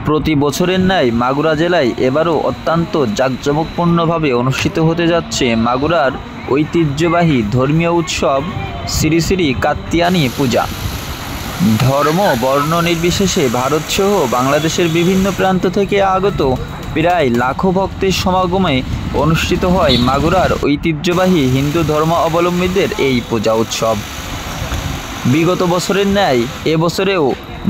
প্রতি বছরের ন্যায় মাগুরা জেলায় এবারও অত্যন্ত জাঁকজমকপূর্ণভাবে অনুষ্ঠিত হতে যাচ্ছে মাগুরার ঐতিহ্যবাহী ধর্মীয় উৎসব শ্রী শ্রী কাত্যায়নী পূজা। ধর্ম বর্ণ নির্বিশেষে ভারতসহ বাংলাদেশের বিভিন্ন প্রান্ত থেকে আগত প্রায় লাখো ভক্তের সমাগমে অনুষ্ঠিত হয় মাগুরার ঐতিহ্যবাহী হিন্দু ধর্ম অবলম্বীদের এই পূজা উৎসব। বিগত বছরের ন্যায় এবছরেও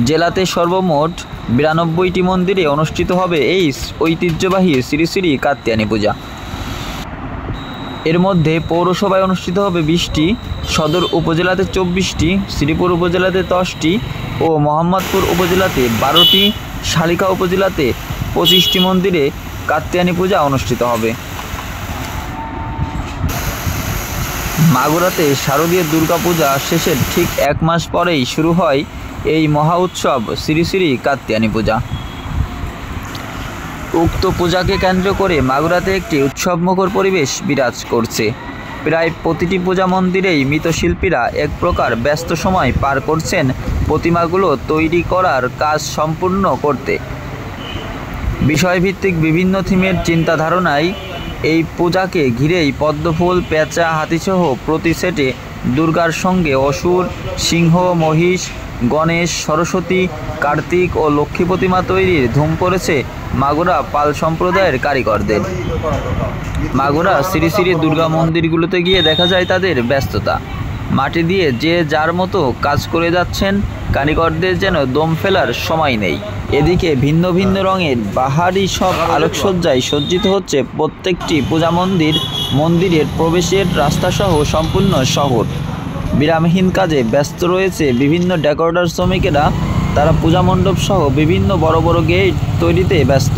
জেলাতে সর্বমোট 92টি মন্দিরে অনুষ্ঠিত হবে এই ঐতিহ্যবাহী শ্রী শ্রী কাত্যায়নী পূজা। এর মধ্যে পৌরসভায় অনুষ্ঠিত হবে 20টি, সদর উপজেলাতে 24টি, শ্রীপুর উপজেলাতে 10টি ও মোহাম্মদপুর উপজেলাতে 12টি, শালিকা উপজেলাতে 25টি মন্দিরে কাত্যায়নী পূজা অনুষ্ঠিত হবে। মাগুরাতে শারদীয় দুর্গাপূজা শেষের ঠিক 1 মাস পরেই শুরু হয় এই মহা উৎসব শ্রী শ্রী কাত্যায়নী পূজা। উক্ত পূজাকে কেন্দ্র করে মাগুরাতে একটি উৎসবমুখর পরিবেশ বিরাজ করছে। প্রায় প্রতিটি পূজা মন্দিরেই মৃৎশিল্পীরা এক প্রকার ব্যস্ত সময় পার করছেন প্রতিমাগুলো তৈরি করার কাজ সম্পূর্ণ করতে। বিষয়ভিত্তিক বিভিন্ন থিমের চিন্তাধারণায় এই পূজাকে ঘিরেই পদ্মফুল, পেঁচা, হাতিসহ প্রতি সেটে দুর্গার সঙ্গে অসুর, সিংহ, মহিষ, গণেশ, সরস্বতী, কার্তিক ও লক্ষ্মী প্রতিমা তৈরির ধুম পড়েছে মাগুরা পাল সম্প্রদায়ের কারিগরদের। মাগুরা শ্রী শ্রী দুর্গা মন্দিরগুলোতে গিয়ে দেখা যায় তাদের ব্যস্ততা। মাটি দিয়ে যে যার মতো কাজ করে যাচ্ছেন, কারিগরদের যেন দম ফেলার সময় নেই। এদিকে ভিন্ন ভিন্ন রঙের বাহারি সব আলোকসজ্জায় সজ্জিত হচ্ছে প্রত্যেকটি পূজা মন্দিরের প্রবেশের রাস্তাসহ সম্পূর্ণ শহর। বিরামহীন কাজে ব্যস্ত রয়েছে বিভিন্ন ডেকোরেটর শ্রমিকেরা। তারা পূজা মণ্ডপ সহ বিভিন্ন বড় বড় গেট তৈরিতে ব্যস্ত।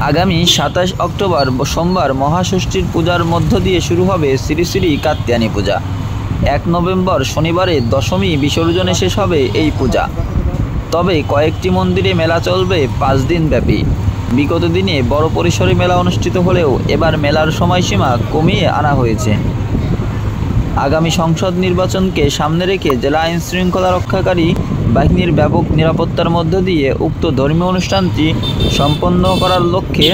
আগামী 27 অক্টোবর সোমবার মহাষষ্ঠীর পূজার মধ্য দিয়ে শুরু হবে শ্রী শ্রী কাত্যায়নী পূজা। 1 নভেম্বর শনিবারে দশমী বিসর্জনে শেষ হবে এই পূজা। তবে কয়েকটি মন্দিরে মেলা চলবে 5 দিন ব্যাপী। বিগত দিনে বড় পরিসরে মেলা অনুষ্ঠিত হলেও এবার মেলার সময়সীমা কমিয়ে আনা হয়েছে। আগামী সংসদ নির্বাচনকে সামনে রেখে জেলা আইন শৃঙ্খলা রক্ষাকারী বাহিনীর ব্যাপক নিরাপত্তার মধ্য দিয়ে উক্ত ধর্মীয় অনুষ্ঠানটি সম্পন্ন করার লক্ষ্যে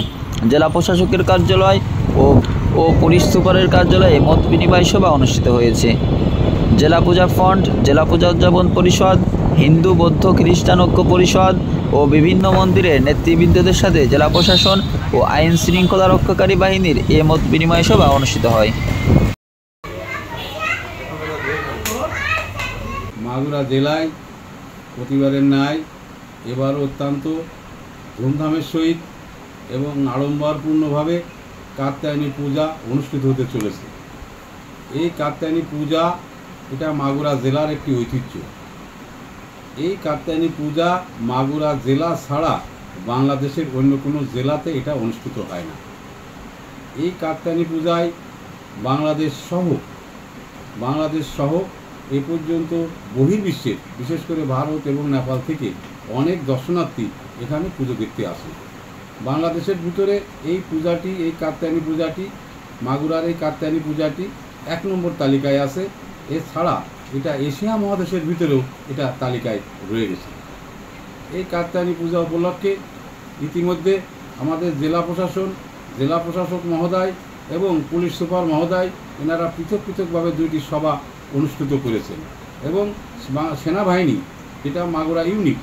জেলা প্রশাসকের কার্যালয় ও পুলিশ সুপারের কার্যালয়ে মত বিনিময় সভা অনুষ্ঠিত হয়েছে। জেলা পূজা ফন্ড, জেলা পূজা উদযাপন পরিষদ, হিন্দু বৌদ্ধ খ্রিস্টান ঐক্য পরিষদ ও বিভিন্ন মন্দিরের নেতৃবৃন্দদের সাথে জেলা প্রশাসন ও আইন শৃঙ্খলা রক্ষাকারী বাহিনীর এ মত বিনিময় সভা অনুষ্ঠিত হয়। মাগুরা জেলায় প্রতিবারের ন্যায় এবার অত্যন্ত ধুমধামের সহিত এবং আড়ম্বরপূর্ণভাবে কাত্যায়নী পূজা অনুষ্ঠিত হতে চলেছে। এই কাত্যায়নী পূজা এটা মাগুরা জেলার একটি ঐতিহ্য। এই কাত্যায়নী পূজা মাগুরা জেলা ছাড়া বাংলাদেশের অন্য কোনো জেলাতে এটা অনুষ্ঠিত হয় না। এই কাত্যায়নী পূজায় বাংলাদেশ সহ এ পর্যন্ত বহির্বিশ্বের, বিশেষ করে ভারত এবং নেপাল থেকে অনেক দর্শনার্থী এখানে পুজো দেখতে আসে। বাংলাদেশের ভিতরে এই কাত্যায়নী পূজাটি, মাগুরার এই কাত্যায়নী পূজাটি 1 নম্বর তালিকায় আছে। এছাড়া এটা এশিয়া মহাদেশের ভিতরেও এটা তালিকায় রয়ে গেছে। এই কাত্যায়নী পূজা উপলক্ষে ইতিমধ্যে আমাদের জেলা প্রশাসক মহোদয় এবং পুলিশ সুপার মহোদয় এনারা পৃথকভাবে 2টি সভা অনুষ্ঠিত করেছেন এবং সেনাবাহিনী, যেটা মাগুরা ইউনিট,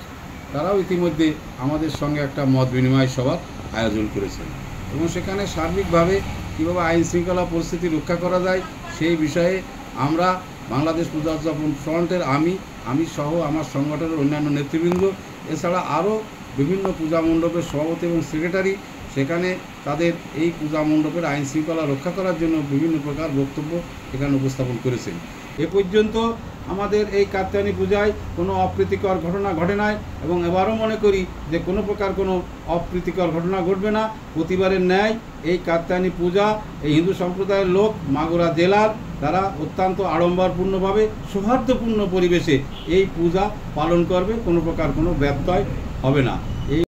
তারাও ইতিমধ্যে আমাদের সঙ্গে একটা মত বিনিময় সভার আয়োজন করেছেন এবং সেখানে সার্বিকভাবে কীভাবে আইন শৃঙ্খলা পরিস্থিতি রক্ষা করা যায় সেই বিষয়ে আমরা বাংলাদেশ পূজা উদযাপন ফ্রন্টের আমি সহ আমার সংগঠনের অন্যান্য নেতৃবৃন্দ, এছাড়া আরও বিভিন্ন পূজা মণ্ডপের সভাপতি এবং সেক্রেটারি সেখানে তাদের এই পূজা মণ্ডপের আইন শৃঙ্খলা রক্ষা করার জন্য বিভিন্ন প্রকার বক্তব্য এখানে উপস্থাপন করেছেন। এ পর্যন্ত আমাদের এই কাত্যায়নী পূজায় কোনো অপ্রীতিকর ঘটনা ঘটে নাই এবং এবারও মনে করি যে কোনো প্রকার কোনো অপ্রীতিকর ঘটনা ঘটবে না। প্রতিবারের ন্যায় এই কাত্যায়নী পূজা এই হিন্দু সম্প্রদায়ের লোক মাগুরা জেলার তারা অত্যন্ত আড়ম্বরপূর্ণভাবে সৌহার্দ্যপূর্ণ পরিবেশে এই পূজা পালন করবে, কোনো প্রকার কোনো ব্যত্যয় হবে না।